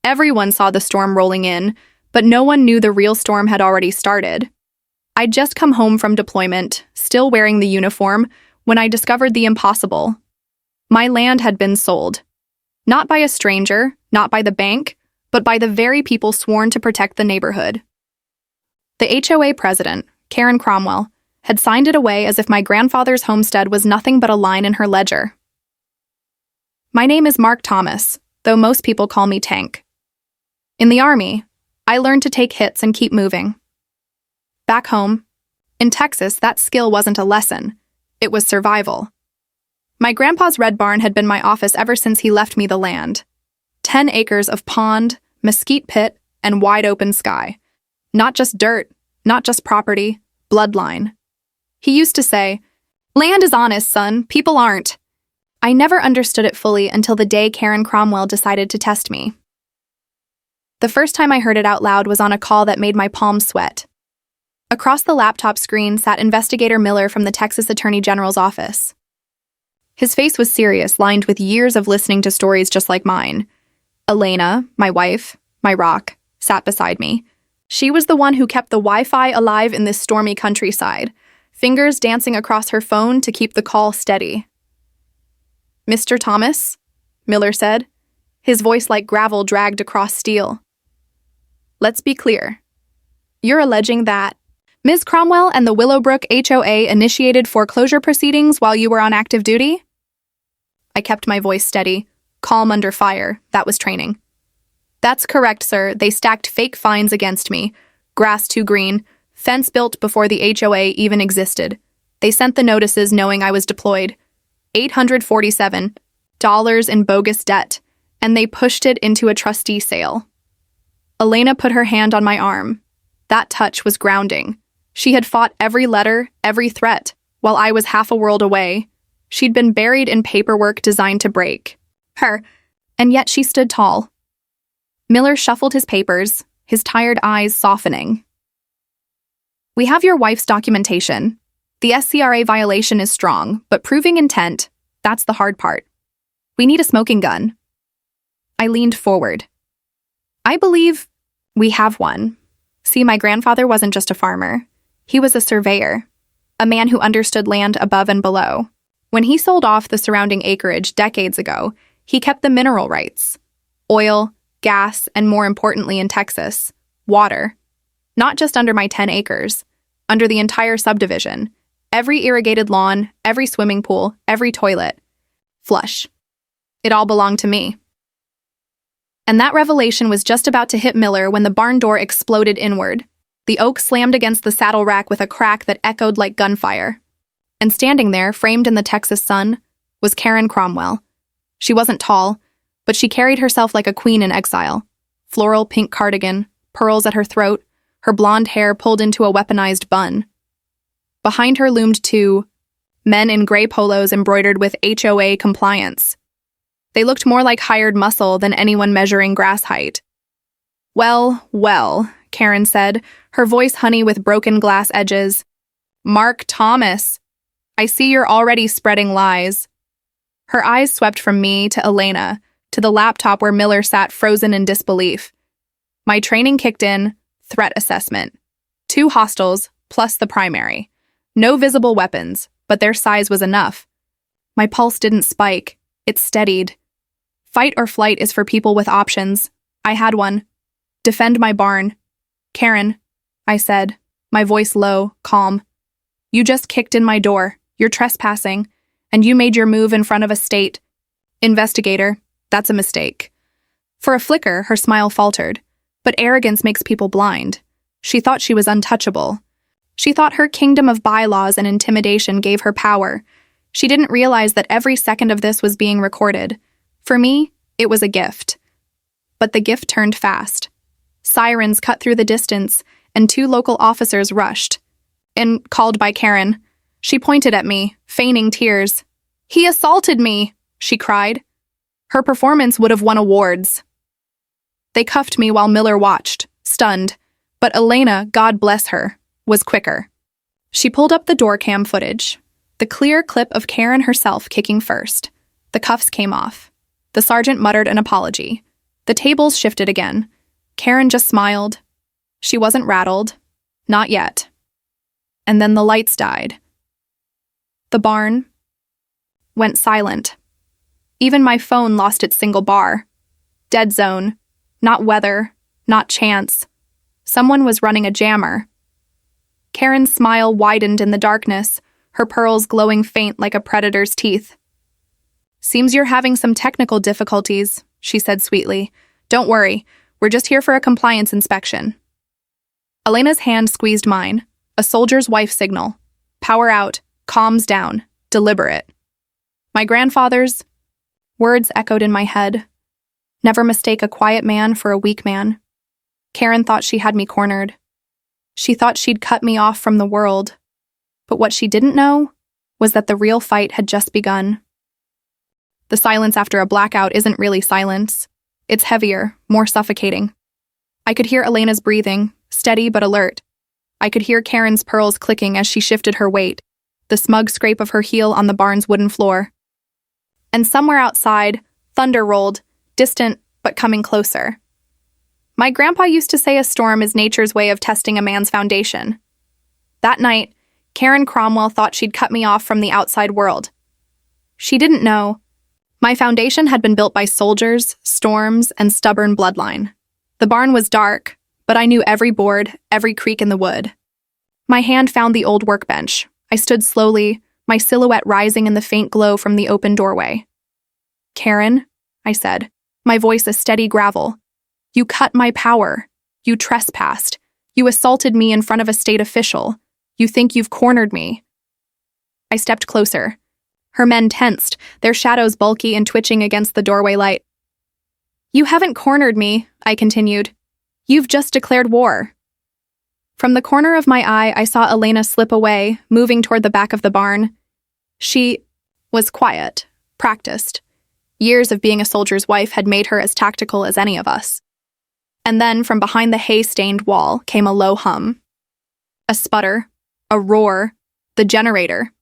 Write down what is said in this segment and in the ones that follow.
Everyone saw the storm rolling in, but no one knew the real storm had already started. I'd just come home from deployment, still wearing the uniform, when I discovered the impossible. My land had been sold. Not by a stranger, not by the bank, but by the very people sworn to protect the neighborhood. The HOA president, Karen Cromwell, had signed it away as if my grandfather's homestead was nothing but a line in her ledger. My name is Mark Thomas, though most people call me Tank. In the Army, I learned to take hits and keep moving. Back home, in Texas, that skill wasn't a lesson. It was survival. My grandpa's red barn had been my office ever since he left me the land. 10 acres of pond, mesquite pit, and wide open sky. Not just dirt, not just property, bloodline. He used to say, "Land is honest, son, people aren't." I never understood it fully until the day Karen Cromwell decided to test me. The first time I heard it out loud was on a call that made my palms sweat. Across the laptop screen sat Investigator Miller from the Texas Attorney General's office. His face was serious, lined with years of listening to stories just like mine. Elena, my wife, my rock, sat beside me. She was the one who kept the Wi-Fi alive in this stormy countryside, fingers dancing across her phone to keep the call steady. "Mr. Thomas?" Miller said, his voice like gravel dragged across steel. "Let's be clear. You're alleging that Ms. Cromwell and the Willowbrook HOA initiated foreclosure proceedings while you were on active duty?" I kept my voice steady, calm under fire. That was training. "That's correct, sir. They stacked fake fines against me. Grass too green, fence built before the HOA even existed. They sent the notices knowing I was deployed. $847 in bogus debt, and they pushed it into a trustee sale." Elena put her hand on my arm. That touch was grounding. She had fought every letter, every threat, while I was half a world away. She'd been buried in paperwork designed to break her, and yet she stood tall. Miller shuffled his papers, his tired eyes softening. "We have your wife's documentation. The SCRA violation is strong, but proving intent, that's the hard part. We need a smoking gun." I leaned forward. "I believe we have one. See, my grandfather wasn't just a farmer. He was a surveyor, a man who understood land above and below. When he sold off the surrounding acreage decades ago, he kept the mineral rights. Oil, gas, and more importantly in Texas, water. Not just under my 10 acres, under the entire subdivision. Every irrigated lawn, every swimming pool, every toilet. Flush. It all belonged to me." And that revelation was just about to hit Miller when the barn door exploded inward. The oak slammed against the saddle rack with a crack that echoed like gunfire. And standing there, framed in the Texas sun, was Karen Cromwell. She wasn't tall, but she carried herself like a queen in exile. Floral pink cardigan, pearls at her throat, her blonde hair pulled into a weaponized bun. Behind her loomed two men in gray polos embroidered with HOA compliance. They looked more like hired muscle than anyone measuring grass height. "Well, well," Karen said, her voice honey with broken glass edges. "Mark Thomas, I see you're already spreading lies." Her eyes swept from me to Elena, to the laptop where Miller sat frozen in disbelief. My training kicked in, threat assessment. 2 hostiles, plus the primary. No visible weapons, but their size was enough. My pulse didn't spike, it steadied. Fight or flight is for people with options. I had one. Defend my barn. "Karen," I said, my voice low, calm. "You just kicked in my door. You're trespassing, and you made your move in front of a state investigator. That's a mistake." For a flicker, her smile faltered, but arrogance makes people blind. She thought she was untouchable. She thought her kingdom of bylaws and intimidation gave her power. She didn't realize that every second of this was being recorded. For me, it was a gift. But the gift turned fast. Sirens cut through the distance, and 2 local officers rushed. And called by Karen. She pointed at me, feigning tears. "He assaulted me," she cried. Her performance would have won awards. They cuffed me while Miller watched, stunned. But Elena, God bless her, was quicker. She pulled up the door cam footage. The clear clip of Karen herself kicking first. The cuffs came off. The sergeant muttered an apology. The tables shifted again. Karen just smiled. She wasn't rattled. Not yet. And then the lights died. The barn went silent. Even my phone lost its single bar. Dead zone. Not weather. Not chance. Someone was running a jammer. Karen's smile widened in the darkness, her pearls glowing faint like a predator's teeth. "Seems you're having some technical difficulties," she said sweetly. "Don't worry, we're just here for a compliance inspection." Elena's hand squeezed mine, a soldier's wife signal. Power out, comms down, deliberate. My grandfather's words echoed in my head. Never mistake a quiet man for a weak man. Karen thought she had me cornered. She thought she'd cut me off from the world. But what she didn't know was that the real fight had just begun. The silence after a blackout isn't really silence. It's heavier, more suffocating. I could hear Elena's breathing, steady but alert. I could hear Karen's pearls clicking as she shifted her weight, the smug scrape of her heel on the barn's wooden floor. And somewhere outside, thunder rolled, distant but coming closer. My grandpa used to say a storm is nature's way of testing a man's foundation. That night, Karen Cromwell thought she'd cut me off from the outside world. She didn't know. My foundation had been built by soldiers, storms, and stubborn bloodline. The barn was dark, but I knew every board, every creak in the wood. My hand found the old workbench. I stood slowly, my silhouette rising in the faint glow from the open doorway. "Karen," I said, my voice a steady gravel. "You cut my power. You trespassed. You assaulted me in front of a state official. You think you've cornered me." I stepped closer. Her men tensed, their shadows bulky and twitching against the doorway light. "You haven't cornered me," I continued. "You've just declared war." From the corner of my eye, I saw Elena slip away, moving toward the back of the barn. She was quiet, practiced. Years of being a soldier's wife had made her as tactical as any of us. And then, from behind the hay-stained wall, came a low hum. A sputter, a roar, the generator.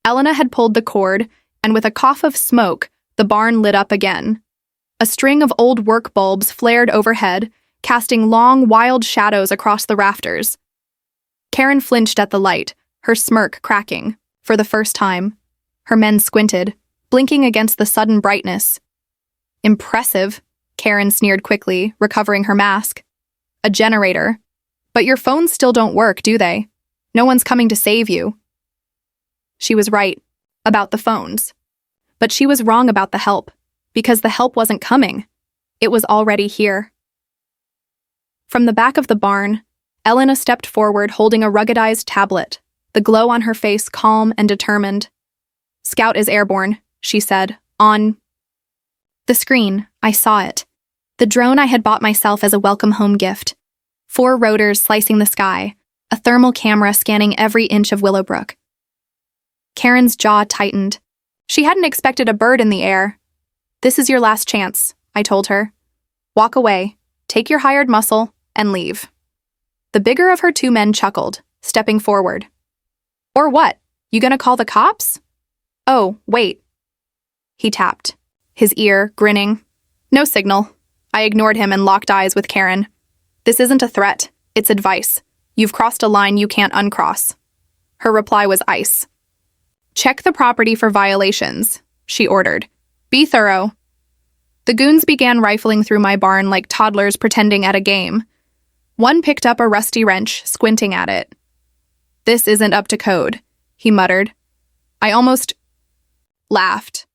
Elena had pulled the cord, and with a cough of smoke, the barn lit up again. A string of old work bulbs flared overhead, casting long, wild shadows across the rafters. Karen flinched at the light, her smirk cracking, for the first time. Her men squinted, blinking against the sudden brightness. "Impressive," Karen sneered quickly, recovering her mask. "A generator. But your phones still don't work, do they? No one's coming to save you." She was right about the phones. But she was wrong about the help, because the help wasn't coming. It was already here. From the back of the barn, Elena stepped forward holding a ruggedized tablet, the glow on her face calm and determined. "Scout is airborne," she said, on the screen. I saw it. The drone I had bought myself as a welcome home gift. 4 rotors slicing the sky, a thermal camera scanning every inch of Willowbrook. Karen's jaw tightened. She hadn't expected a bird in the air. "This is your last chance," I told her. "Walk away, take your hired muscle, and leave." The bigger of her 2 men chuckled, stepping forward. "Or what? You gonna call the cops?" "Oh, wait." He tapped, his ear grinning. No signal. I ignored him and locked eyes with Karen. "This isn't a threat, it's advice. You've crossed a line you can't uncross." Her reply was ice. "Check the property for violations," she ordered. "Be thorough." The goons began rifling through my barn like toddlers pretending at a game. One picked up a rusty wrench, squinting at it. "This isn't up to code," he muttered. I almost laughed.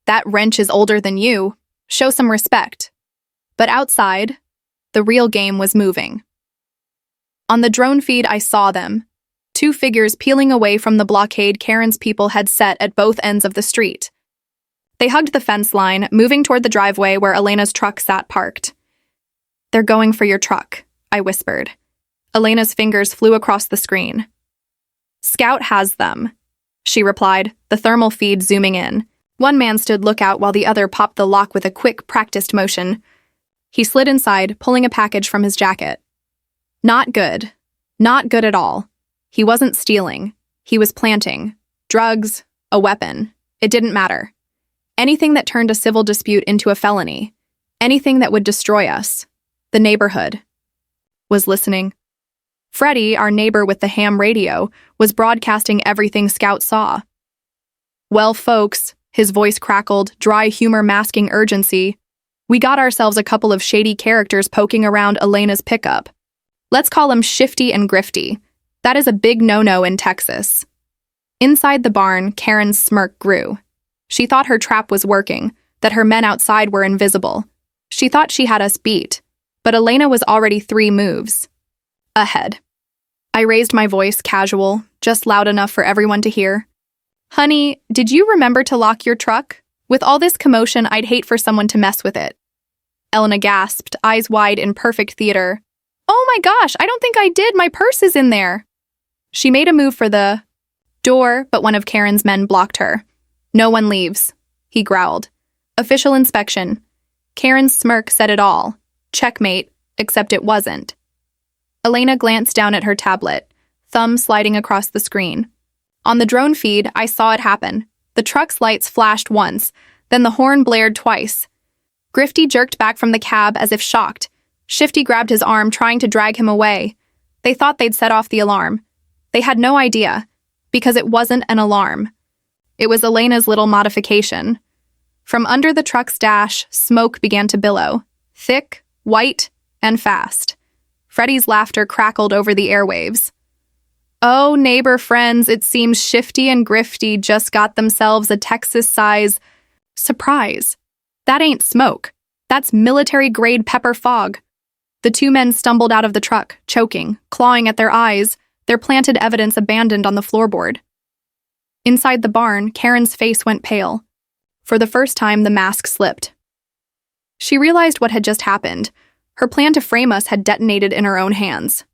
"That wrench is older than you. Show some respect." But outside, the real game was moving. On the drone feed, I saw them. 2 figures peeling away from the blockade Karen's people had set at both ends of the street. They hugged the fence line, moving toward the driveway where Elena's truck sat parked. "They're going for your truck," I whispered. Elena's fingers flew across the screen. "Scout has them," she replied, the thermal feed zooming in. One man stood lookout while the other popped the lock with a quick, practiced motion. He slid inside, pulling a package from his jacket. Not good. Not good at all. He wasn't stealing. He was planting. Drugs, a weapon. It didn't matter. Anything that turned a civil dispute into a felony. Anything that would destroy us. The neighborhood was listening. Freddie, our neighbor with the ham radio, was broadcasting everything Scout saw. Well, folks, his voice crackled, dry humor masking urgency. We got ourselves a couple of shady characters poking around Elena's pickup. Let's call them Shifty and Grifty. That is a big no-no in Texas. Inside the barn, Karen's smirk grew. She thought her trap was working, that her men outside were invisible. She thought she had us beat, but Elena was already 3 moves ahead. I raised my voice, casual, just loud enough for everyone to hear. Honey, did you remember to lock your truck? With all this commotion, I'd hate for someone to mess with it. Elena gasped, eyes wide in perfect theater. Oh my gosh, I don't think I did. My purse is in there. She made a move for the door, but one of Karen's men blocked her. No one leaves, he growled. Official inspection. Karen's smirk said it all. Checkmate, except it wasn't. Elena glanced down at her tablet, thumb sliding across the screen. On the drone feed, I saw it happen. The truck's lights flashed once, then the horn blared twice. Grifty jerked back from the cab as if shocked. Shifty grabbed his arm, trying to drag him away. They thought they'd set off the alarm. They had no idea, because it wasn't an alarm. It was Elena's little modification. From under the truck's dash, smoke began to billow, thick, white, and fast. Freddie's laughter crackled over the airwaves. Oh, neighbor friends, it seems Shifty and Grifty just got themselves a Texas-size surprise. That ain't smoke. That's military-grade pepper fog. The 2 men stumbled out of the truck, choking, clawing at their eyes, their planted evidence abandoned on the floorboard. Inside the barn, Karen's face went pale. For the first time, the mask slipped. She realized what had just happened. Her plan to frame us had detonated in her own hands.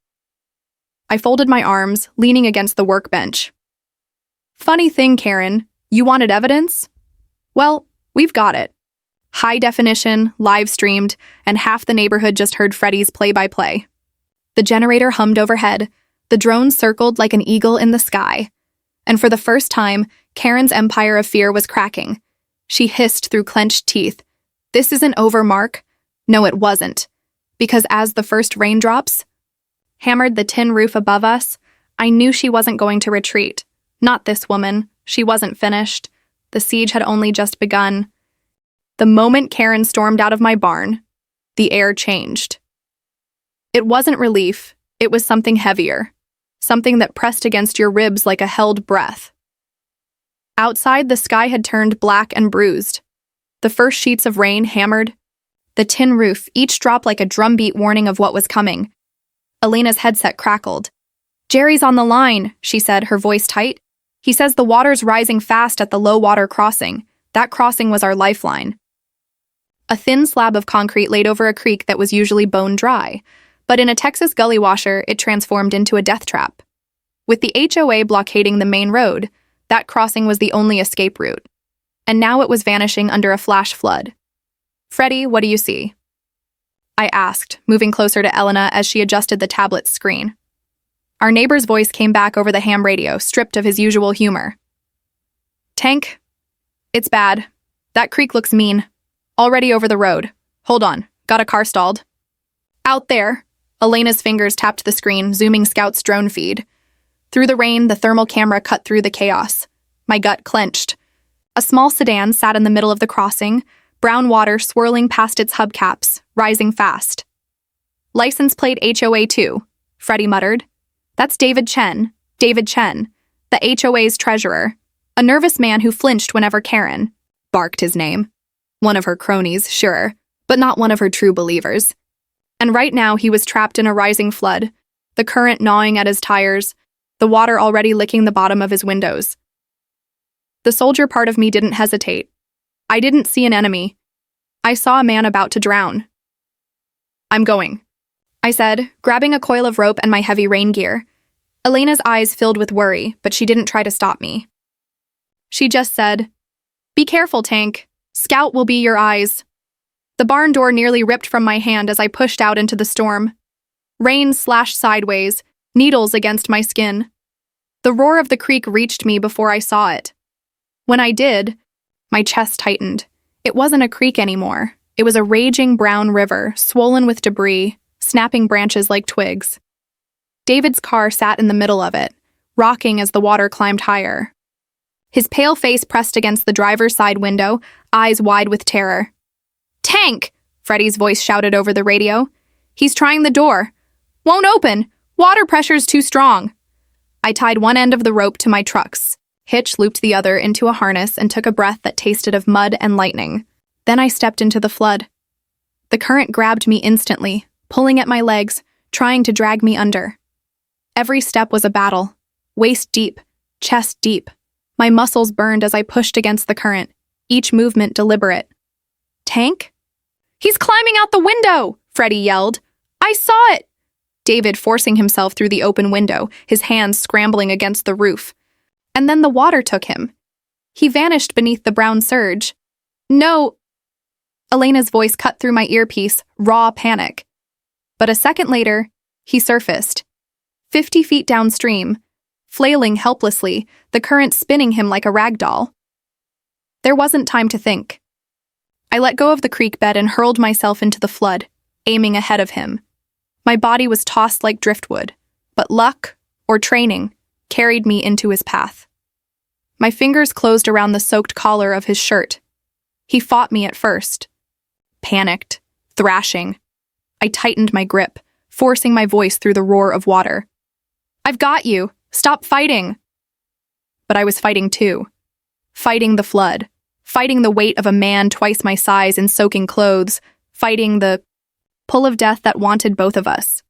I folded my arms, leaning against the workbench. Funny thing, Karen, you wanted evidence? Well, we've got it. High definition, live streamed, and half the neighborhood just heard Freddie's play-by-play. The generator hummed overhead. The drone circled like an eagle in the sky. And for the first time, Karen's empire of fear was cracking. She hissed through clenched teeth. This isn't over, Mark. No, it wasn't. Because as the first raindrops hammered the tin roof above us, I knew she wasn't going to retreat. Not this woman. She wasn't finished. The siege had only just begun. The moment Karen stormed out of my barn, the air changed. It wasn't relief. It was something heavier. Something that pressed against your ribs like a held breath. Outside, the sky had turned black and bruised. The first sheets of rain hammered the tin roof, each drop like a drumbeat warning of what was coming. Elena's headset crackled. Jerry's on the line, she said, her voice tight. He says the water's rising fast at the low water crossing. That crossing was our lifeline. A thin slab of concrete laid over a creek that was usually bone dry, but in a Texas gully washer, it transformed into a death trap. With the HOA blockading the main road, that crossing was the only escape route. And now it was vanishing under a flash flood. Freddie, what do you see? I asked, moving closer to Elena as she adjusted the tablet's screen. Our neighbor's voice came back over the ham radio, stripped of his usual humor. Tank, it's bad. That creek looks mean. Already over the road. Hold on, got a car stalled. Out there. Elena's fingers tapped the screen, zooming Scout's drone feed. Through the rain, the thermal camera cut through the chaos. My gut clenched. A small sedan sat in the middle of the crossing, brown water swirling past its hubcaps, rising fast. License plate HOA 2, Freddie muttered. That's David Chen, the HOA's treasurer, a nervous man who flinched whenever Karen barked his name. One of her cronies, sure, but not one of her true believers. And right now he was trapped in a rising flood, the current gnawing at his tires, the water already licking the bottom of his windows. The soldier part of me didn't hesitate. I didn't see an enemy. I saw a man about to drown. I'm going, I said, grabbing a coil of rope and my heavy rain gear. Elena's eyes filled with worry, but she didn't try to stop me. She just said, Be careful, Tank. Scout will be your eyes. The barn door nearly ripped from my hand as I pushed out into the storm. Rain slashed sideways, needles against my skin. The roar of the creek reached me before I saw it. When I did, my chest tightened. It wasn't a creek anymore. It was a raging brown river, swollen with debris, snapping branches like twigs. David's car sat in the middle of it, rocking as the water climbed higher. His pale face pressed against the driver's side window, eyes wide with terror. "Tank!" Freddie's voice shouted over the radio. "He's trying the door. Won't open. Water pressure's too strong." I tied one end of the rope to my truck's hitch, looped the other into a harness, and took a breath that tasted of mud and lightning. Then I stepped into the flood. The current grabbed me instantly, pulling at my legs, trying to drag me under. Every step was a battle. Waist deep, chest deep. My muscles burned as I pushed against the current, each movement deliberate. "Tank? He's climbing out the window!" Freddie yelled. "I saw it!" David forcing himself through the open window, his hands scrambling against the roof. And then the water took him. He vanished beneath the brown surge. "No!" Elena's voice cut through my earpiece, raw panic. But a second later, he surfaced. 50 feet downstream, flailing helplessly, the current spinning him like a rag doll. There wasn't time to think. I let go of the creek bed and hurled myself into the flood, aiming ahead of him. My body was tossed like driftwood, but luck, or training, carried me into his path. My fingers closed around the soaked collar of his shirt. He fought me at first. Panicked, thrashing. I tightened my grip, forcing my voice through the roar of water. "I've got you! Stop fighting!" But I was fighting too. Fighting the flood. Fighting the weight of a man twice my size in soaking clothes. Fighting the pull of death that wanted both of us.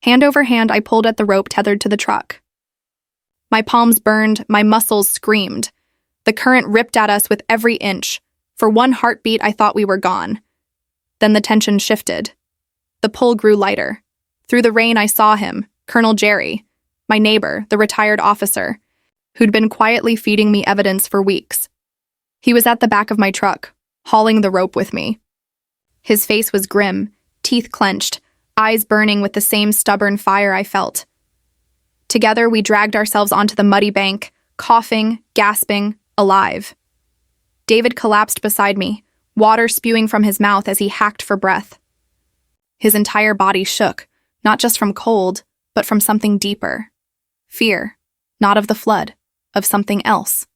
Hand over hand, I pulled at the rope tethered to the truck. My palms burned, my muscles screamed. The current ripped at us with every inch. For one heartbeat, I thought we were gone. Then the tension shifted. The pull grew lighter. Through the rain, I saw him, Colonel Jerry, my neighbor, the retired officer, who'd been quietly feeding me evidence for weeks. He was at the back of my truck, hauling the rope with me. His face was grim, teeth clenched, eyes burning with the same stubborn fire I felt. Together, we dragged ourselves onto the muddy bank, coughing, gasping, alive. David collapsed beside me, water spewing from his mouth as he hacked for breath. His entire body shook, not just from cold, but from something deeper. Fear, not of the flood, of something else.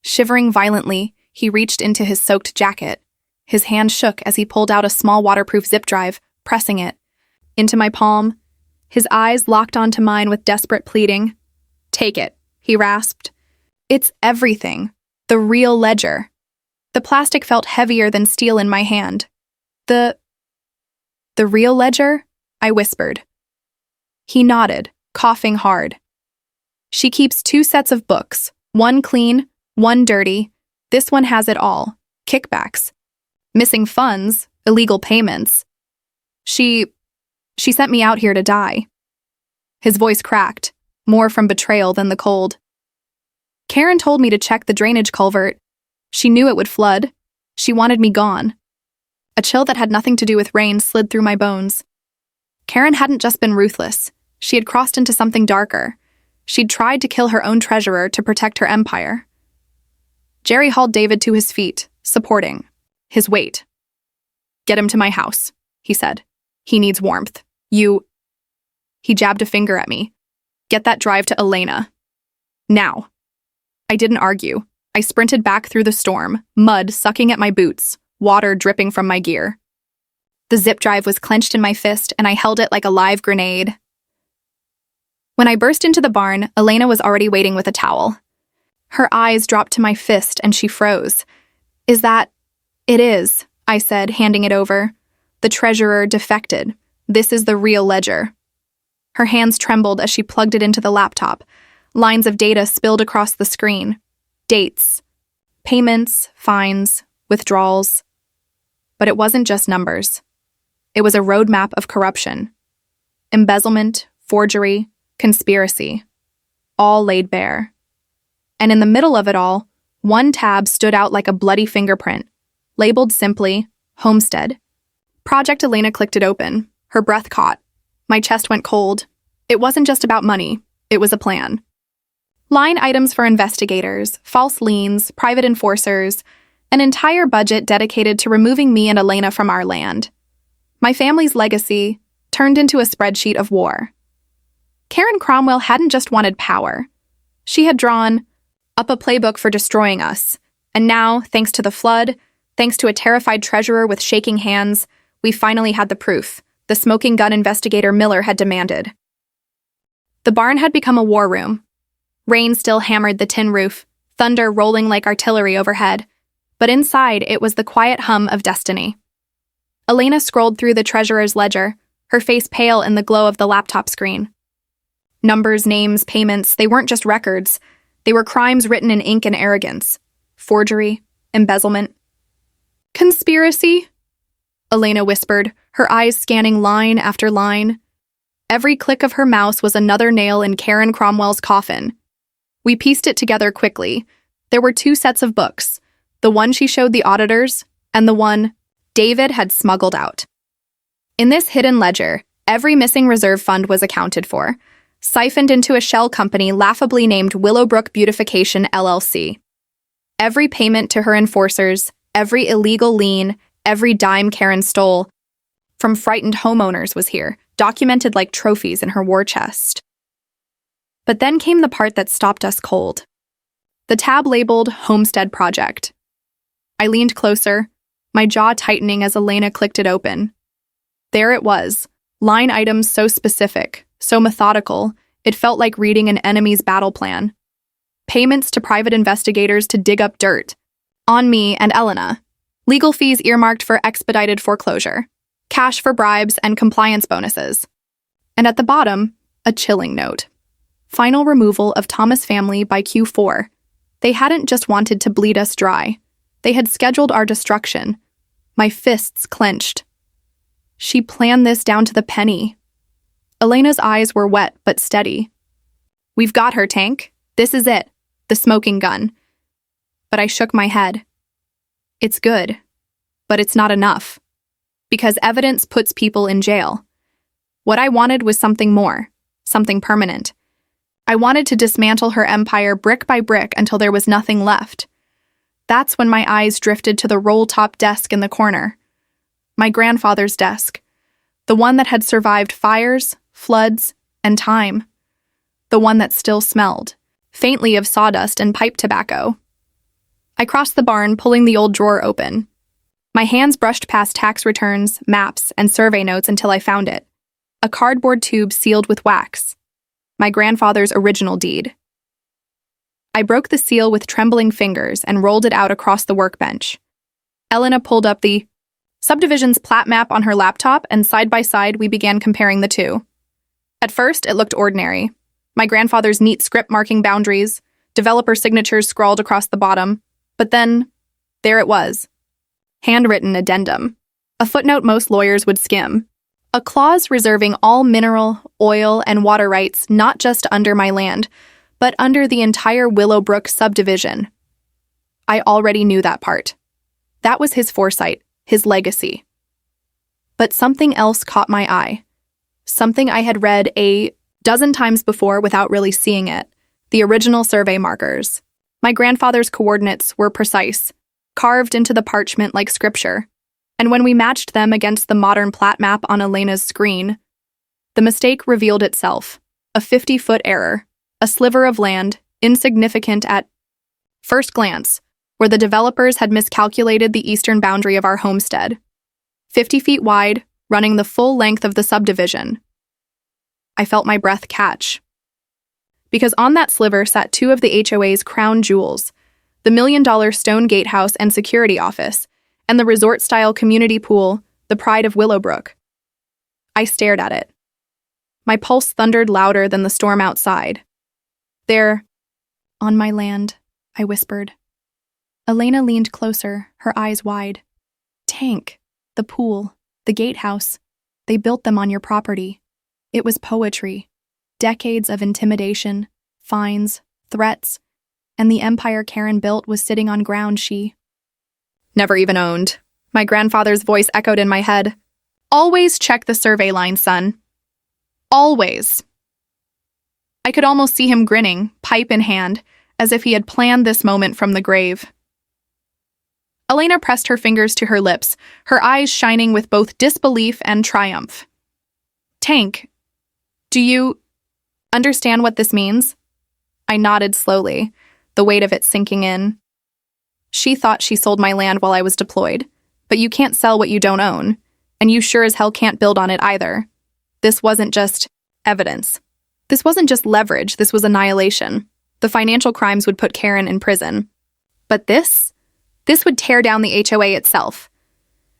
Shivering violently, he reached into his soaked jacket. His hand shook as he pulled out a small waterproof zip drive, pressing it into my palm. His eyes locked onto mine with desperate pleading. "Take it," he rasped. "It's everything. The real ledger." The plastic felt heavier than steel in my hand. The real ledger?" I whispered. He nodded, coughing hard. "She keeps 2 sets of books, one clean, one dirty. This one has it all. Kickbacks. Missing funds, illegal payments. She sent me out here to die." His voice cracked, more from betrayal than the cold. "Karen told me to check the drainage culvert. She knew it would flood. She wanted me gone." A chill that had nothing to do with rain slid through my bones. Karen hadn't just been ruthless. She had crossed into something darker. She'd tried to kill her own treasurer to protect her empire. Jerry hauled David to his feet, supporting his weight. "Get him to my house," he said. "He needs warmth. He jabbed a finger at me. "Get that drive to Elena. Now." I didn't argue. I sprinted back through the storm, mud sucking at my boots, water dripping from my gear. The zip drive was clenched in my fist, and I held it like a live grenade. When I burst into the barn, Elena was already waiting with a towel. Her eyes dropped to my fist, and she froze. "Is that—" "It is," I said, handing it over. "The treasurer defected. This is the real ledger." Her hands trembled as she plugged it into the laptop. Lines of data spilled across the screen. Dates, payments, fines, withdrawals. But it wasn't just numbers. It was a roadmap of corruption. Embezzlement, forgery, conspiracy. All laid bare. And in the middle of it all, one tab stood out like a bloody fingerprint, labeled simply, Homestead. Project Elena clicked it open. Her breath caught. My chest went cold. It wasn't just about money. It was a plan. Line items for investigators, false liens, private enforcers. An entire budget dedicated to removing me and Elena from our land. My family's legacy turned into a spreadsheet of war. Karen Cromwell hadn't just wanted power. She had drawn up a playbook for destroying us. And now, thanks to the flood, thanks to a terrified treasurer with shaking hands, we finally had the proof the smoking gun investigator Miller had demanded. The barn had become a war room. Rain still hammered the tin roof, thunder rolling like artillery overhead, but inside it was the quiet hum of destiny. Elena scrolled through the treasurer's ledger, her face pale in the glow of the laptop screen. Numbers, names, payments, they weren't just records. They were crimes written in ink and arrogance. Forgery, embezzlement. Conspiracy? Elena whispered, her eyes scanning line after line. Every click of her mouse was another nail in Karen Cromwell's coffin. We pieced it together quickly. There were 2 sets of books, the one she showed the auditors and the one David had smuggled out. In this hidden ledger, every missing reserve fund was accounted for, siphoned into a shell company laughably named Willowbrook Beautification LLC. Every payment to her enforcers, every illegal lien, every dime Karen stole from frightened homeowners was here, documented like trophies in her war chest. But then came the part that stopped us cold. The tab labeled Homestead Project. I leaned closer, my jaw tightening as Elena clicked it open. There it was, line items so specific, so methodical, it felt like reading an enemy's battle plan. Payments to private investigators to dig up dirt. On me and Elena. Legal fees earmarked for expedited foreclosure. Cash for bribes and compliance bonuses. And at the bottom, a chilling note. Final removal of Thomas family by Q4. They hadn't just wanted to bleed us dry. They had scheduled our destruction. My fists clenched. She planned this down to the penny. Elena's eyes were wet but steady. We've got her, Tank. This is it. The smoking gun. But I shook my head. It's good, but it's not enough. Because evidence puts people in jail. What I wanted was something more, something permanent. I wanted to dismantle her empire brick by brick until there was nothing left. That's when my eyes drifted to the roll-top desk in the corner. My grandfather's desk. The one that had survived fires, floods, and time. The one that still smelled, faintly of sawdust and pipe tobacco. I crossed the barn, pulling the old drawer open. My hands brushed past tax returns, maps, and survey notes until I found it. A cardboard tube sealed with wax. My grandfather's original deed. I broke the seal with trembling fingers and rolled it out across the workbench. Elena pulled up the Subdivision's plat map on her laptop, and side by side we began comparing the two. At first, it looked ordinary. My grandfather's neat script marking boundaries, developer signatures scrawled across the bottom. But then, there it was. Handwritten addendum. A footnote most lawyers would skim. A clause reserving all mineral, oil, and water rights not just under my land, but under the entire Willowbrook subdivision. I already knew that part. That was his foresight, his legacy. But something else caught my eye. Something I had read a dozen times before without really seeing it. The original survey markers. My grandfather's coordinates were precise, carved into the parchment like scripture. And when we matched them against the modern plat map on Elena's screen, the mistake revealed itself. A 50-foot error. A sliver of land, insignificant at first glance, where the developers had miscalculated the eastern boundary of our homestead. 50 feet wide, running the full length of the subdivision. I felt my breath catch. Because on that sliver sat 2 of the HOA's crown jewels, the $1 million stone gatehouse and security office, and the resort-style community pool, the pride of Willowbrook. I stared at it. My pulse thundered louder than the storm outside. There, on my land, I whispered. Elena leaned closer, her eyes wide. Tank, the pool, the gatehouse, they built them on your property. It was poetry. Decades of intimidation, fines, threats, and the empire Karen built was sitting on ground she never even owned. My grandfather's voice echoed in my head. Always check the survey line, son. Always. I could almost see him grinning, pipe in hand, as if he had planned this moment from the grave. Elena pressed her fingers to her lips, her eyes shining with both disbelief and triumph. Tank, do you understand what this means? I nodded slowly, the weight of it sinking in. She thought she sold my land while I was deployed, but you can't sell what you don't own, and you sure as hell can't build on it either. This wasn't just evidence. This wasn't just leverage, this was annihilation. The financial crimes would put Karen in prison. But this would tear down the HOA itself.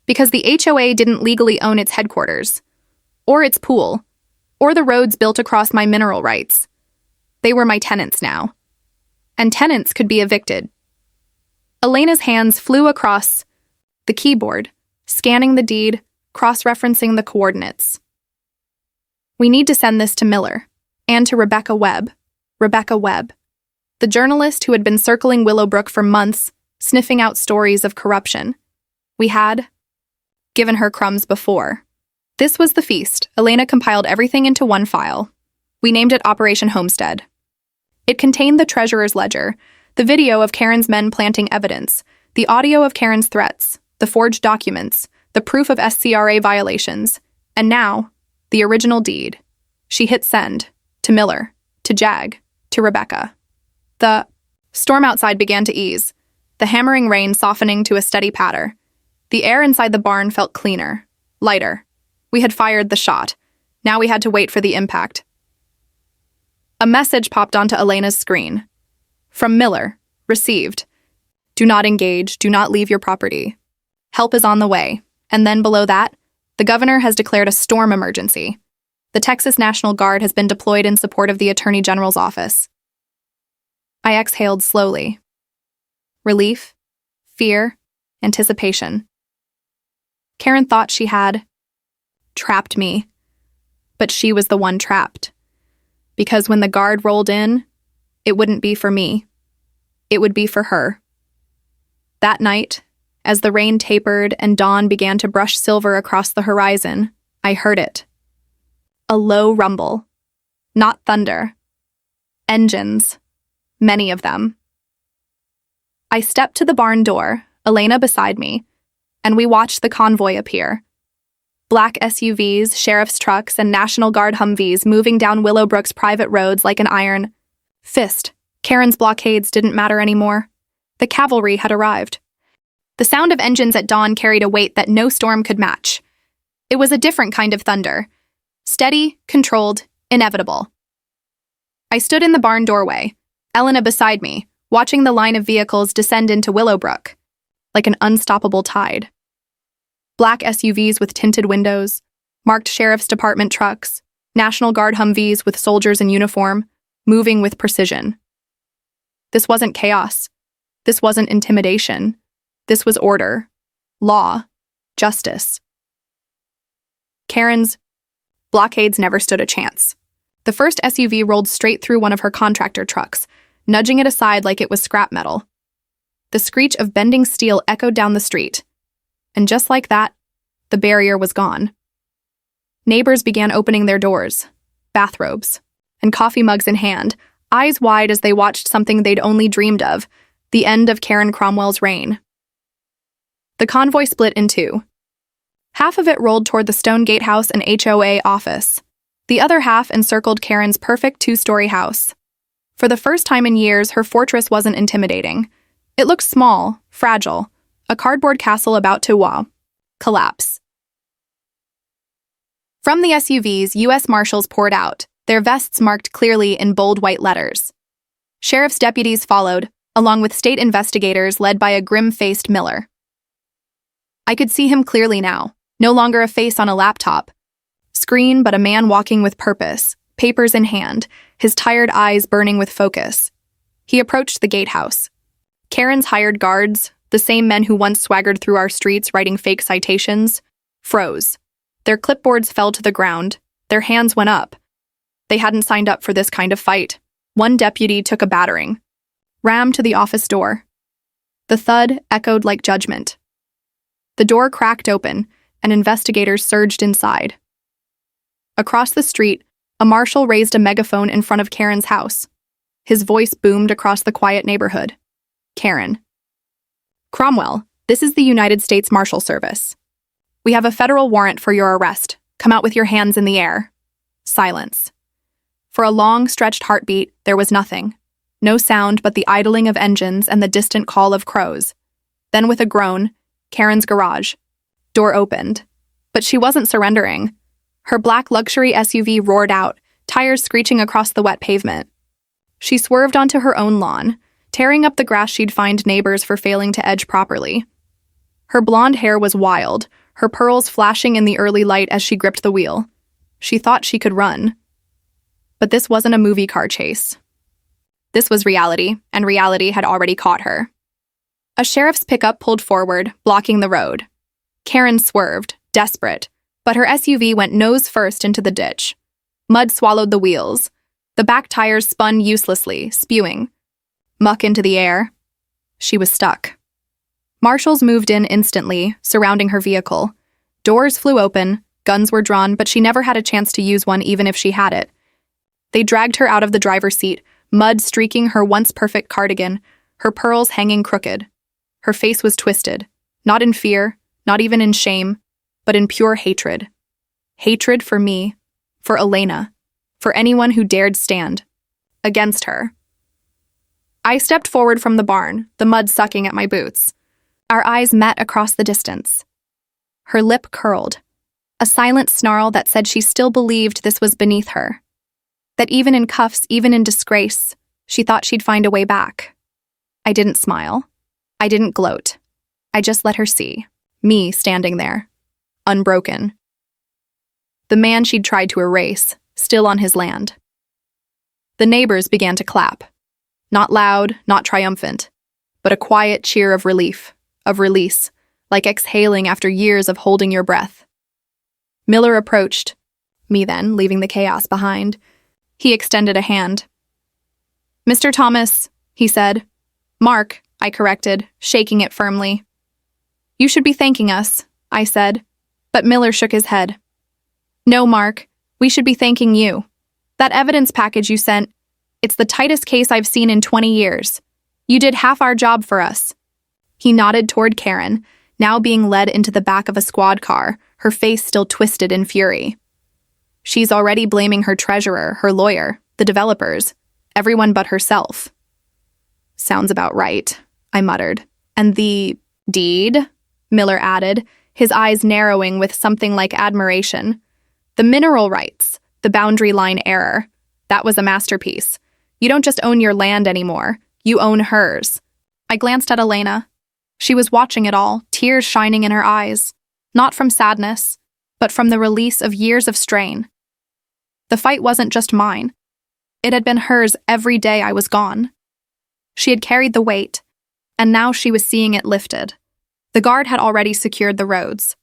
Because the HOA didn't legally own its headquarters, or its pool, or the roads built across my mineral rights. They were my tenants now. And tenants could be evicted. Elena's hands flew across the keyboard, scanning the deed, cross-referencing the coordinates. We need to send this to Miller, and to Rebecca Webb. Rebecca Webb, the journalist who had been circling Willowbrook for months, sniffing out stories of corruption. We had given her crumbs before. This was the feast. Elena compiled everything into one file. We named it Operation Homestead. It contained the treasurer's ledger, the video of Karen's men planting evidence, the audio of Karen's threats, the forged documents, the proof of SCRA violations, and now, the original deed. She hit send, to Miller, to Jag, to Rebecca. The storm outside began to ease, the hammering rain softening to a steady patter. The air inside the barn felt cleaner, lighter. We had fired the shot. Now we had to wait for the impact. A message popped onto Elena's screen. From Miller, received. Do not engage, do not leave your property. Help is on the way. And then below that, the governor has declared a storm emergency. The Texas National Guard has been deployed in support of the Attorney General's office. I exhaled slowly. Relief, fear, anticipation. Karen thought she had trapped me, but she was the one trapped. Because when the guard rolled in, it wouldn't be for me. It would be for her. That night, as the rain tapered and dawn began to brush silver across the horizon, I heard it. A low rumble. Not thunder. Engines. Many of them. I stepped to the barn door, Elena beside me, and we watched the convoy appear. Black SUVs, sheriff's trucks, and National Guard Humvees moving down Willowbrook's private roads like an iron fist. Karen's blockades didn't matter anymore. The cavalry had arrived. The sound of engines at dawn carried a weight that no storm could match. It was a different kind of thunder. Steady, controlled, inevitable. I stood in the barn doorway, Elena beside me, watching the line of vehicles descend into Willowbrook, like an unstoppable tide. Black SUVs with tinted windows, marked sheriff's department trucks, National Guard Humvees with soldiers in uniform, moving with precision. This wasn't chaos. This wasn't intimidation. This was order, law, justice. Karen's blockades never stood a chance. The first SUV rolled straight through one of her contractor trucks, nudging it aside like it was scrap metal. The screech of bending steel echoed down the street. And just like that, the barrier was gone. Neighbors began opening their doors, bathrobes, and coffee mugs in hand, eyes wide as they watched something they'd only dreamed of, the end of Karen Cromwell's reign. The convoy split in two. Half of it rolled toward the Stone Gatehouse and HOA office. The other half encircled Karen's perfect two-story house. For the first time in years, her fortress wasn't intimidating. It looked small, fragile, a cardboard castle about to collapse. From the SUVs, U.S. Marshals poured out, their vests marked clearly in bold white letters. Sheriff's deputies followed, along with state investigators led by a grim-faced Miller. I could see him clearly now, no longer a face on a laptop. Screen, but a man walking with purpose, papers in hand, his tired eyes burning with focus. He approached the gatehouse. Karen's hired guards, the same men who once swaggered through our streets writing fake citations, froze. Their clipboards fell to the ground. Their hands went up. They hadn't signed up for this kind of fight. One deputy took a battering. Rammed to the office door. The thud echoed like judgment. The door cracked open, and investigators surged inside. Across the street, a marshal raised a megaphone in front of Karen's house. His voice boomed across the quiet neighborhood. Karen. Cromwell, This is the United States Marshal Service. We have a federal warrant for your arrest. Come out with your hands in the air. Silence. For a long, stretched heartbeat, there was nothing. No sound but the idling of engines and the distant call of crows. Then with a groan, Karen's garage. Door opened. But she wasn't surrendering. Her black luxury SUV roared out, tires screeching across the wet pavement. She swerved onto her own lawn, tearing up the grass she'd fined neighbors for failing to edge properly. Her blonde hair was wild, her pearls flashing in the early light as she gripped the wheel. She thought she could run. But this wasn't a movie car chase. This was reality, and reality had already caught her. A sheriff's pickup pulled forward, blocking the road. Karen swerved, desperate, but her SUV went nose first into the ditch. Mud swallowed the wheels. The back tires spun uselessly, spewing. Muck into the air. She was stuck. Marshals moved in instantly, surrounding her vehicle. Doors flew open, guns were drawn, but she never had a chance to use one even if she had it. They dragged her out of the driver's seat, mud streaking her once perfect cardigan, her pearls hanging crooked. Her face was twisted, not in fear, not even in shame, but in pure hatred. Hatred for me, for Elena, for anyone who dared stand against her. I stepped forward from the barn, the mud sucking at my boots. Our eyes met across the distance. Her lip curled, a silent snarl that said she still believed this was beneath her. That even in cuffs, even in disgrace, she thought she'd find a way back. I didn't smile. I didn't gloat. I just let her see, me standing there, unbroken. The man she'd tried to erase, still on his land. The neighbors began to clap. Not loud, not triumphant, but a quiet cheer of relief, of release, like exhaling after years of holding your breath. Miller approached, me then, leaving the chaos behind. He extended a hand. "Mr. Thomas," he said. "Mark," I corrected, shaking it firmly. "You should be thanking us," I said, but Miller shook his head. "No, Mark, we should be thanking you. That evidence package you sent, it's the tightest case I've seen in 20 years. You did half our job for us." He nodded toward Karen, now being led into the back of a squad car, her face still twisted in fury. She's already blaming her treasurer, her lawyer, the developers, everyone but herself. "Sounds about right," I muttered. "And the deed?" Miller added, his eyes narrowing with something like admiration. "The mineral rights, the boundary line error. That was a masterpiece. You don't just own your land anymore, you own hers." I glanced at Elena. She was watching it all, tears shining in her eyes, not from sadness, but from the release of years of strain. The fight wasn't just mine. It had been hers every day I was gone. She had carried the weight, and now she was seeing it lifted. The guard had already secured the roads.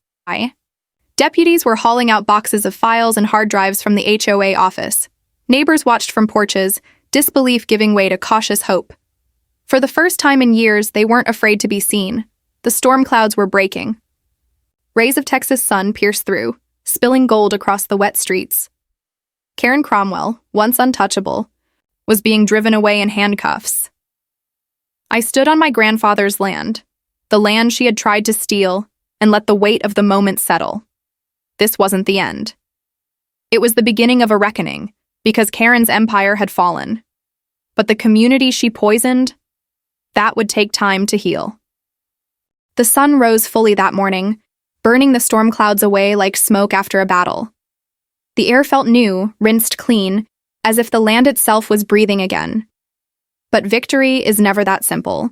Deputies were hauling out boxes of files and hard drives from the HOA office. Neighbors watched from porches, disbelief giving way to cautious hope. For the first time in years, they weren't afraid to be seen. The storm clouds were breaking. Rays of Texas sun pierced through, spilling gold across the wet streets. Karen Cromwell, once untouchable, was being driven away in handcuffs. I stood on my grandfather's land, the land she had tried to steal, and let the weight of the moment settle. This wasn't the end. It was the beginning of a reckoning, because Karen's empire had fallen. But the community she poisoned, that would take time to heal. The sun rose fully that morning, burning the storm clouds away like smoke after a battle. The air felt new, rinsed clean, as if the land itself was breathing again. But victory is never that simple.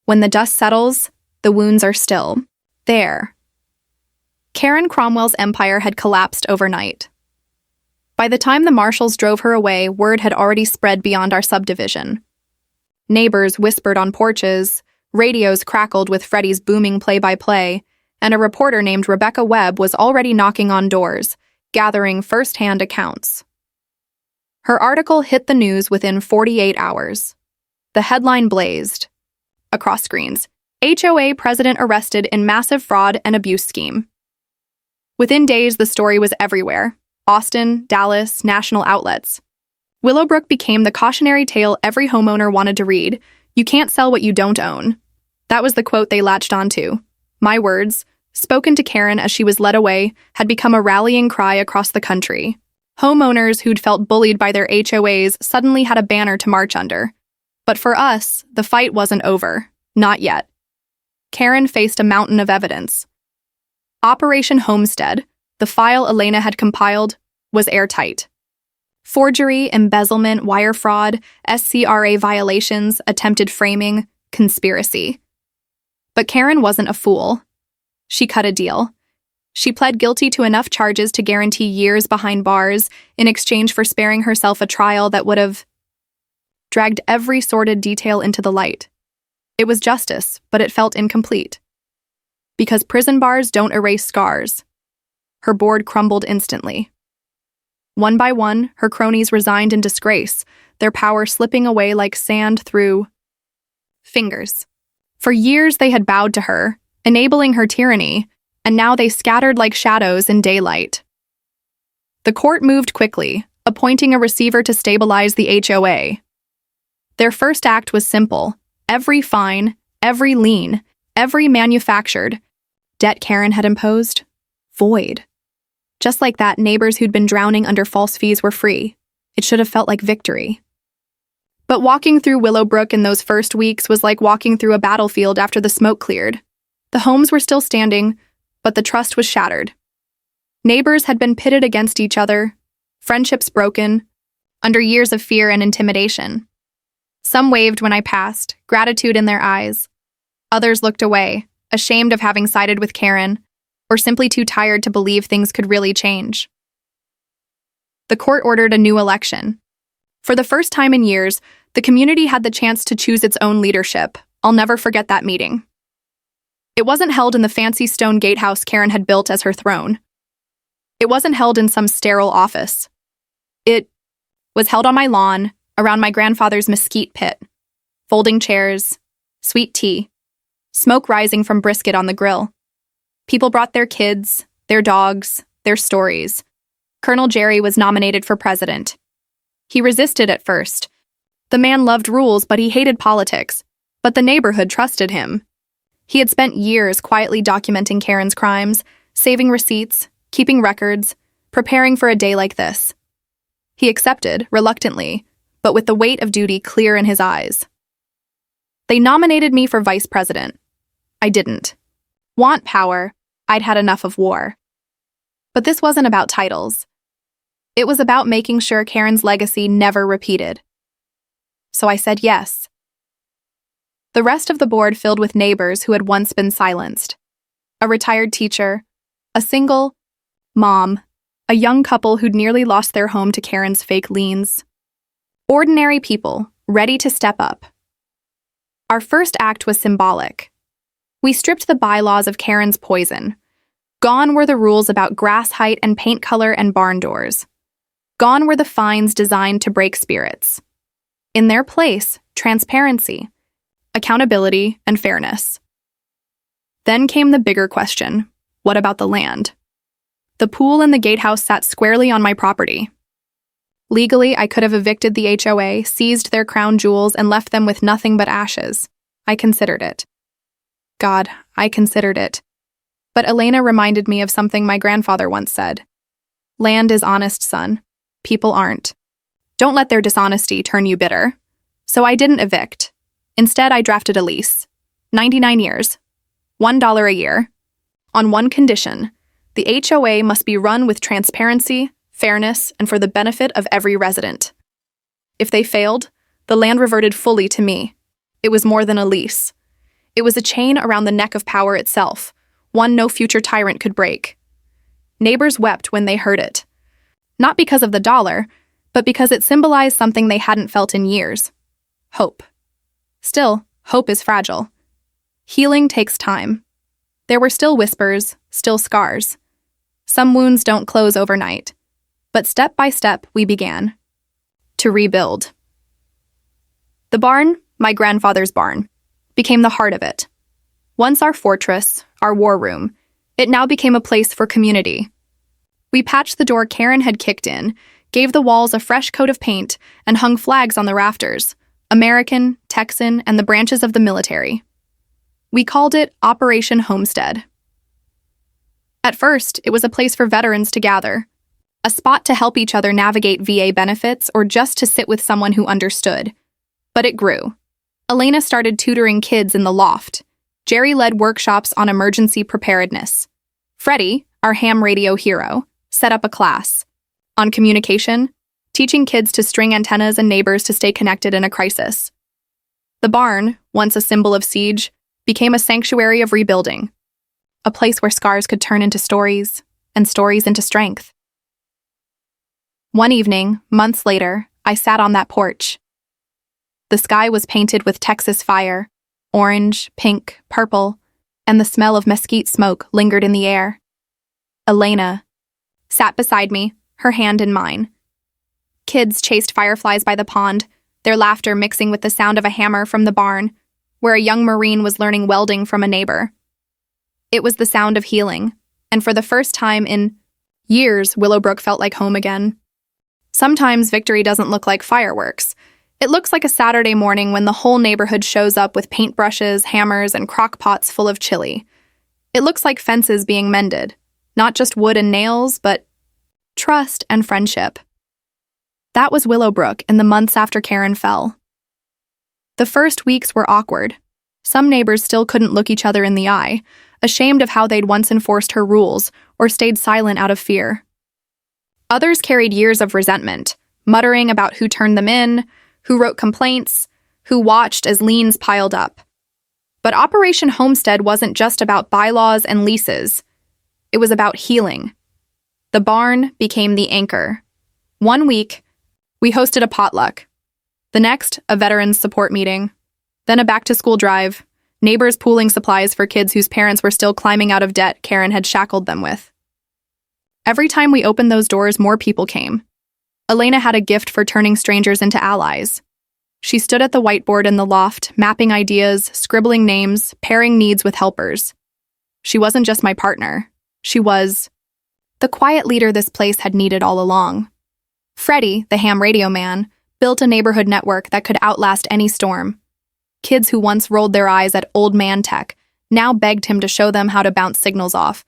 When the dust settles, the wounds are still there. Karen Cromwell's empire had collapsed overnight. By the time the marshals drove her away, word had already spread beyond our subdivision. Neighbors whispered on porches, radios crackled with Freddie's booming play-by-play, and a reporter named Rebecca Webb was already knocking on doors, gathering first-hand accounts. Her article hit the news within 48 hours. The headline blazed. Across screens, HOA president arrested in massive fraud and abuse scheme. Within days, the story was everywhere. Austin, Dallas, national outlets. Willowbrook became the cautionary tale every homeowner wanted to read. You can't sell what you don't own. That was the quote they latched onto. My words, spoken to Karen as she was led away, had become a rallying cry across the country. Homeowners who'd felt bullied by their HOAs suddenly had a banner to march under. But for us, the fight wasn't over. Not yet. Karen faced a mountain of evidence. Operation Homestead, the file Elena had compiled, was airtight. Forgery, embezzlement, wire fraud, SCRA violations, attempted framing, conspiracy. But Karen wasn't a fool. She cut a deal. She pled guilty to enough charges to guarantee years behind bars in exchange for sparing herself a trial that would have dragged every sordid detail into the light. It was justice, but it felt incomplete. Because prison bars don't erase scars. Her board crumbled instantly. One by one, her cronies resigned in disgrace, their power slipping away like sand through fingers. For years they had bowed to her, enabling her tyranny, and now they scattered like shadows in daylight. The court moved quickly, appointing a receiver to stabilize the HOA. Their first act was simple. Every fine, every lien, every manufactured debt Karen had imposed, void. Just like that, neighbors who'd been drowning under false fees were free. It should have felt like victory. But walking through Willowbrook in those first weeks was like walking through a battlefield after the smoke cleared. The homes were still standing, but the trust was shattered. Neighbors had been pitted against each other, friendships broken, under years of fear and intimidation. Some waved when I passed, gratitude in their eyes. Others looked away, ashamed of having sided with Karen, or simply too tired to believe things could really change. The court ordered a new election. For the first time in years, the community had the chance to choose its own leadership. I'll never forget that meeting. It wasn't held in the fancy stone gatehouse Karen had built as her throne. It wasn't held in some sterile office. It was held on my lawn, around my grandfather's mesquite pit. Folding chairs, sweet tea, smoke rising from brisket on the grill. People brought their kids, their dogs, their stories. Colonel Jerry was nominated for president. He resisted at first. The man loved rules, but he hated politics. But the neighborhood trusted him. He had spent years quietly documenting Karen's crimes, saving receipts, keeping records, preparing for a day like this. He accepted, reluctantly, but with the weight of duty clear in his eyes. They nominated me for vice president. I didn't. Want power, I'd had enough of war. But this wasn't about titles. It was about making sure Karen's legacy never repeated. So I said yes. The rest of the board filled with neighbors who had once been silenced. A retired teacher, a single mom, a young couple who'd nearly lost their home to Karen's fake liens. Ordinary people, ready to step up. Our first act was symbolic. We stripped the bylaws of Karen's poison. Gone were the rules about grass height and paint color and barn doors. Gone were the fines designed to break spirits. In their place, transparency, accountability, and fairness. Then came the bigger question: what about the land? The pool and the gatehouse sat squarely on my property. Legally, I could have evicted the HOA, seized their crown jewels, and left them with nothing but ashes. I considered it. God, I considered it. But Elena reminded me of something my grandfather once said. Land is honest, son. People aren't. Don't let their dishonesty turn you bitter. So I didn't evict. Instead, I drafted a lease. 99 years. $1 a year. On one condition: the HOA must be run with transparency, fairness, and for the benefit of every resident. If they failed, the land reverted fully to me. It was more than a lease. It was a chain around the neck of power itself, one no future tyrant could break. Neighbors wept when they heard it. Not because of the dollar, but because it symbolized something they hadn't felt in years: hope. Still, hope is fragile. Healing takes time. There were still whispers, still scars. Some wounds don't close overnight. But step by step, we began to rebuild. The barn, my grandfather's barn, became the heart of it. Once our fortress, our war room, it now became a place for community. We patched the door Karen had kicked in, gave the walls a fresh coat of paint, and hung flags on the rafters: American, Texan, and the branches of the military. We called it Operation Homestead. At first, it was a place for veterans to gather, a spot to help each other navigate VA benefits or just to sit with someone who understood. But it grew. Elena started tutoring kids in the loft. Jerry led workshops on emergency preparedness. Freddie, our ham radio hero, set up a class on communication, teaching kids to string antennas and neighbors to stay connected in a crisis. The barn, once a symbol of siege, became a sanctuary of rebuilding, a place where scars could turn into stories, and stories into strength. One evening, months later, I sat on that porch. The sky was painted with Texas fire, orange, pink, purple, and the smell of mesquite smoke lingered in the air. Elena sat beside me, her hand in mine. Kids chased fireflies by the pond, their laughter mixing with the sound of a hammer from the barn, where a young Marine was learning welding from a neighbor. It was the sound of healing, and for the first time in years, Willowbrook felt like home again. Sometimes victory doesn't look like fireworks. It looks like a Saturday morning when the whole neighborhood shows up with paintbrushes, hammers, and crock pots full of chili. It looks like fences being mended, not just wood and nails, but trust and friendship. That was Willowbrook in the months after Karen fell. The first weeks were awkward. Some neighbors still couldn't look each other in the eye, ashamed of how they'd once enforced her rules or stayed silent out of fear. Others carried years of resentment, muttering about who turned them in, who wrote complaints, who watched as liens piled up. But Operation Homestead wasn't just about bylaws and leases. It was about healing. The barn became the anchor. One week, we hosted a potluck. The next, a veterans support meeting. Then a back-to-school drive, neighbors pooling supplies for kids whose parents were still climbing out of debt Karen had shackled them with. Every time we opened those doors, more people came. Elena had a gift for turning strangers into allies. She stood at the whiteboard in the loft, mapping ideas, scribbling names, pairing needs with helpers. She wasn't just my partner. She was the quiet leader this place had needed all along. Freddie, the ham radio man, built a neighborhood network that could outlast any storm. Kids who once rolled their eyes at old man tech now begged him to show them how to bounce signals off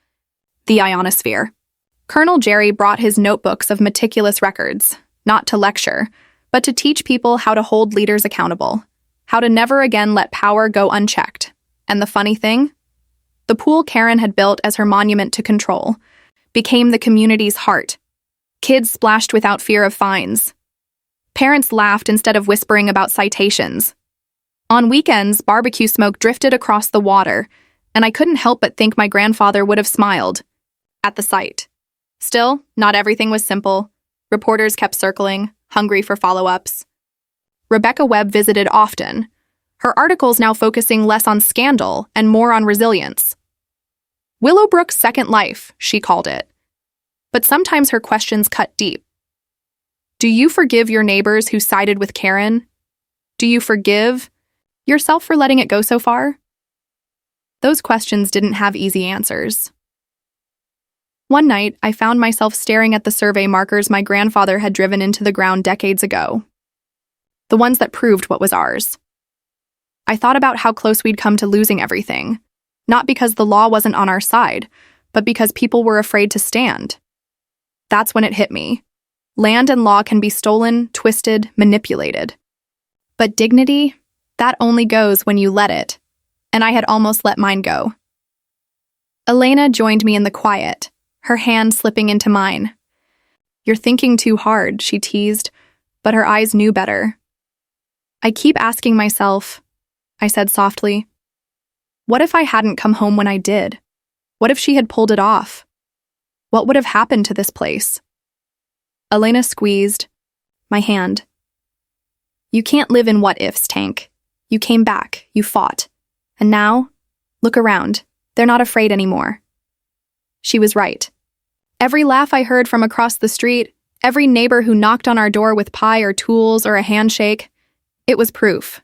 the ionosphere. Colonel Jerry brought his notebooks of meticulous records, not to lecture, but to teach people how to hold leaders accountable, how to never again let power go unchecked. And the funny thing? The pool Karen had built as her monument to control became the community's heart. Kids splashed without fear of fines. Parents laughed instead of whispering about citations. On weekends, barbecue smoke drifted across the water, and I couldn't help but think my grandfather would have smiled at the sight. Still, not everything was simple. Reporters kept circling, hungry for follow-ups. Rebecca Webb visited often, her articles now focusing less on scandal and more on resilience. Willowbrook's second life, she called it. But sometimes her questions cut deep. Do you forgive your neighbors who sided with Karen? Do you forgive yourself for letting it go so far? Those questions didn't have easy answers. One night, I found myself staring at the survey markers my grandfather had driven into the ground decades ago. The ones that proved what was ours. I thought about how close we'd come to losing everything, not because the law wasn't on our side, but because people were afraid to stand. That's when it hit me. Land and law can be stolen, twisted, manipulated. But dignity, that only goes when you let it, and I had almost let mine go. Elena joined me in the quiet, her hand slipping into mine. You're thinking too hard, she teased, but her eyes knew better. I keep asking myself, I said softly, what if I hadn't come home when I did? What if she had pulled it off? What would have happened to this place? Elena squeezed my hand. You can't live in what-ifs, Tank. You came back, you fought. And now, look around. They're not afraid anymore. She was right. Every laugh I heard from across the street, every neighbor who knocked on our door with pie or tools or a handshake, it was proof.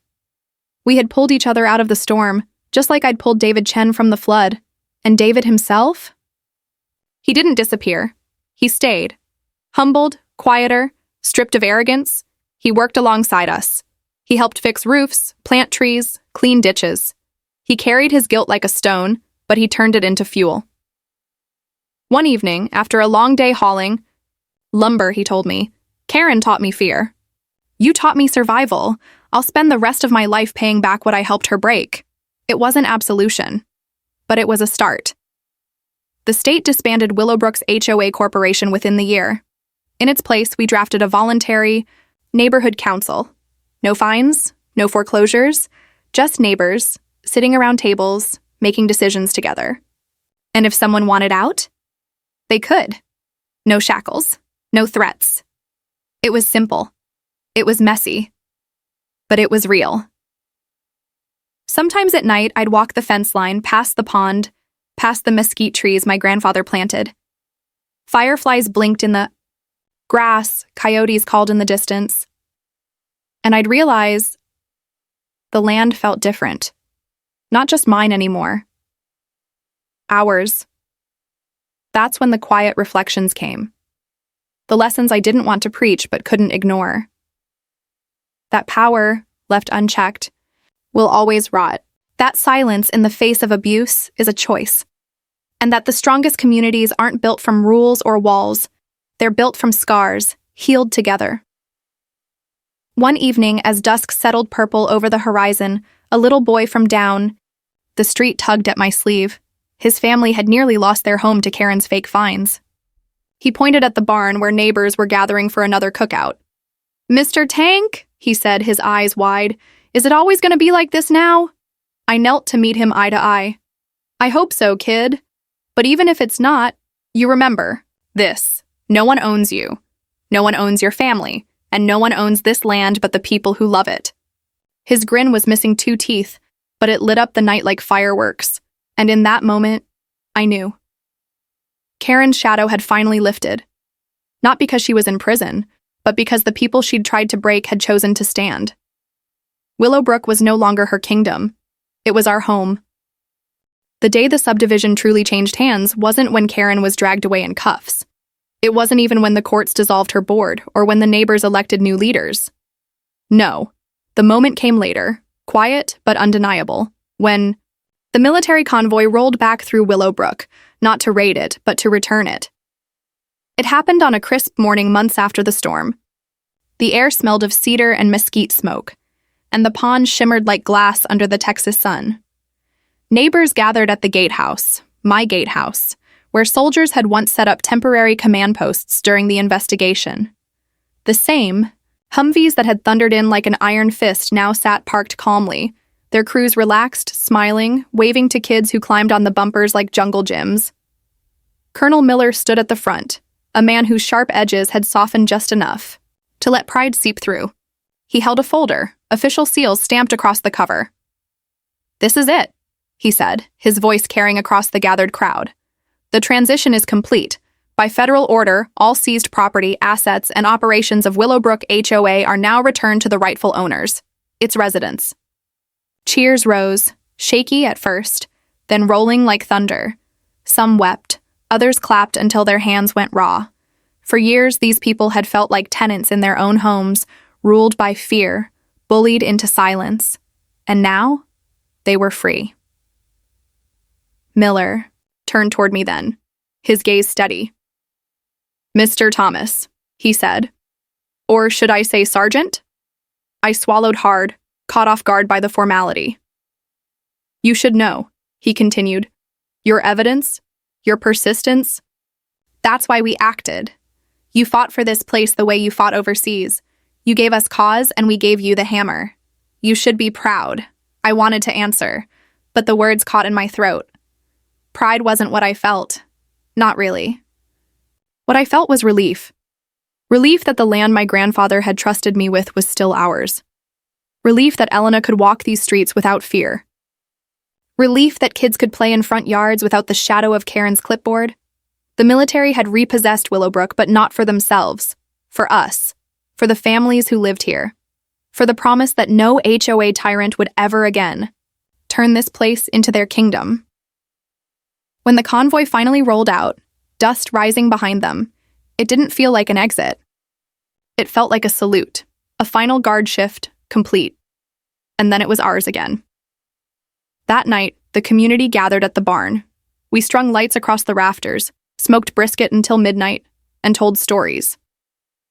We had pulled each other out of the storm, just like I'd pulled David Chen from the flood. And David himself? He didn't disappear. He stayed. Humbled, quieter, stripped of arrogance, he worked alongside us. He helped fix roofs, plant trees, clean ditches. He carried his guilt like a stone, but he turned it into fuel. One evening, after a long day hauling lumber, he told me, "Karen taught me fear. You taught me survival. I'll spend the rest of my life paying back what I helped her break." It wasn't absolution, but it was a start. The state disbanded Willowbrook's HOA corporation within the year. In its place, we drafted a voluntary neighborhood council. No fines, no foreclosures, just neighbors, sitting around tables, making decisions together. And if someone wanted out, they could. No shackles, no threats. It was simple. It was messy. But it was real. Sometimes at night, I'd walk the fence line, past the pond, past the mesquite trees my grandfather planted. Fireflies blinked in the grass, coyotes called in the distance. And I'd realize the land felt different. Not just mine anymore. Ours. That's when the quiet reflections came. The lessons I didn't want to preach but couldn't ignore. That power, left unchecked, will always rot. That silence in the face of abuse is a choice. And that the strongest communities aren't built from rules or walls. They're built from scars, healed together. One evening, as dusk settled purple over the horizon, a little boy from down the street tugged at my sleeve. His family had nearly lost their home to Karen's fake fines. He pointed at the barn where neighbors were gathering for another cookout. "Mr. Tank," he said, his eyes wide, "is it always going to be like this now?" I knelt to meet him eye to eye. "I hope so, kid. But even if it's not, you remember this. No one owns you. No one owns your family. And no one owns this land but the people who love it." His grin was missing 2 teeth, but it lit up the night like fireworks. And in that moment, I knew. Karen's shadow had finally lifted. Not because she was in prison, but because the people she'd tried to break had chosen to stand. Willowbrook was no longer her kingdom. It was our home. The day the subdivision truly changed hands wasn't when Karen was dragged away in cuffs. It wasn't even when the courts dissolved her board or when the neighbors elected new leaders. No, the moment came later, quiet but undeniable, when the military convoy rolled back through Willowbrook, not to raid it, but to return it. It happened on a crisp morning months after the storm. The air smelled of cedar and mesquite smoke, and the pond shimmered like glass under the Texas sun. Neighbors gathered at the gatehouse, my gatehouse, where soldiers had once set up temporary command posts during the investigation. The same Humvees that had thundered in like an iron fist now sat parked calmly, their crews relaxed, smiling, waving to kids who climbed on the bumpers like jungle gyms. Colonel Miller stood at the front, a man whose sharp edges had softened just enough to let pride seep through. He held a folder, official seals stamped across the cover. "This is it," he said, his voice carrying across the gathered crowd. "The transition is complete. By federal order, all seized property, assets, and operations of Willowbrook HOA are now returned to the rightful owners, its residents." Cheers rose, shaky at first, then rolling like thunder. Some wept, others clapped until their hands went raw. For years, these people had felt like tenants in their own homes, ruled by fear, bullied into silence. And now, they were free. Miller turned toward me then, his gaze steady. "Mr. Thomas," he said. "Or should I say Sergeant?" I swallowed hard, caught off guard by the formality. "You should know," he continued. "Your evidence, your persistence, that's why we acted. You fought for this place the way you fought overseas. You gave us cause and we gave you the hammer. You should be proud." I wanted to answer, but the words caught in my throat. Pride wasn't what I felt. Not really. What I felt was relief. Relief that the land my grandfather had trusted me with was still ours. Relief that Elena could walk these streets without fear. Relief that kids could play in front yards without the shadow of Karen's clipboard. The military had repossessed Willowbrook, but not for themselves. For us. For the families who lived here. For the promise that no HOA tyrant would ever again turn this place into their kingdom. When the convoy finally rolled out, dust rising behind them, it didn't feel like an exit. It felt like a salute, a final guard shift, complete. And then it was ours again. That night, the community gathered at the barn. We strung lights across the rafters, smoked brisket until midnight, and told stories.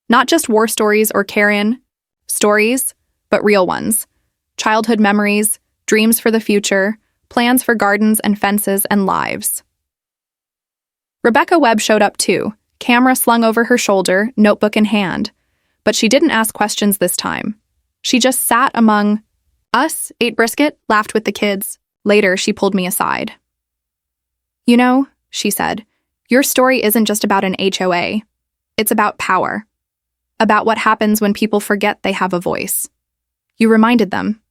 Not just war stories or carrion stories, but real ones. Childhood memories, dreams for the future, plans for gardens and fences and lives. Rebecca Webb showed up too, camera slung over her shoulder, notebook in hand. But she didn't ask questions this time. She just sat among us, ate brisket, laughed with the kids. Later, she pulled me aside. "You know," she said, "your story isn't just about an HOA. It's about power. About what happens when people forget they have a voice. You reminded them."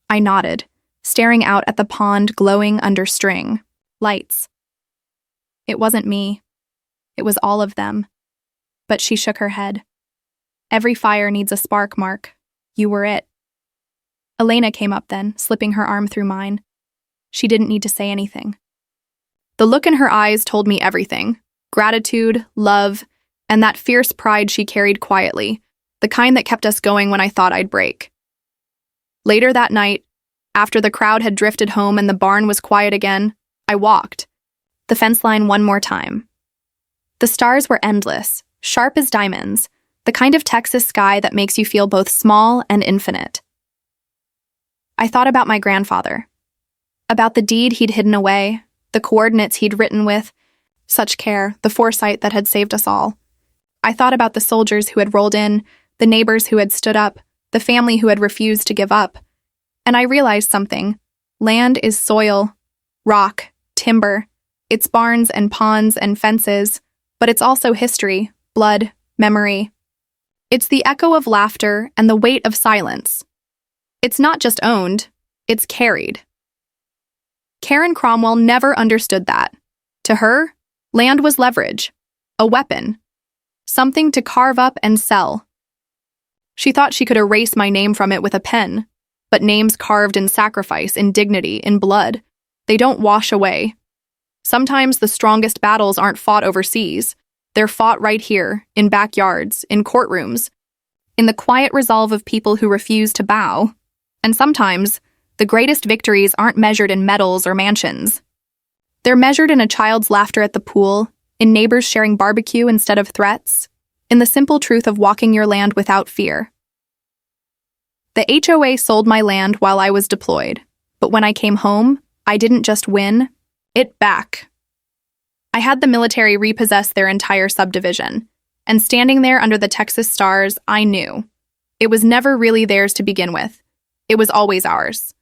I nodded, staring out at the pond glowing under string lights. It wasn't me. It was all of them. But she shook her head. "Every fire needs a spark, Mark. You were it." Elena came up then, slipping her arm through mine. She didn't need to say anything. The look in her eyes told me everything. Gratitude, love, and that fierce pride she carried quietly, the kind that kept us going when I thought I'd break. Later that night, after the crowd had drifted home and the barn was quiet again, I walked the fence line one more time. The stars were endless, sharp as diamonds, the kind of Texas sky that makes you feel both small and infinite. I thought about my grandfather, about the deed he'd hidden away, the coordinates he'd written with such care, the foresight that had saved us all. I thought about the soldiers who had rolled in, the neighbors who had stood up, the family who had refused to give up. And I realized something. Land is soil, rock, timber. It's barns and ponds and fences, but it's also history, blood, memory. It's the echo of laughter and the weight of silence. It's not just owned, it's carried. Karen Cromwell never understood that. To her, land was leverage, a weapon, something to carve up and sell. She thought she could erase my name from it with a pen, but names carved in sacrifice, in dignity, in blood, they don't wash away. Sometimes the strongest battles aren't fought overseas. They're fought right here, in backyards, in courtrooms, in the quiet resolve of people who refuse to bow. And sometimes, the greatest victories aren't measured in medals or mansions. They're measured in a child's laughter at the pool, in neighbors sharing barbecue instead of threats, in the simple truth of walking your land without fear. The HOA sold my land while I was deployed, but when I came home, I didn't just win it back. I had the military repossess their entire subdivision, and standing there under the Texas stars, I knew. It was never really theirs to begin with. It was always ours.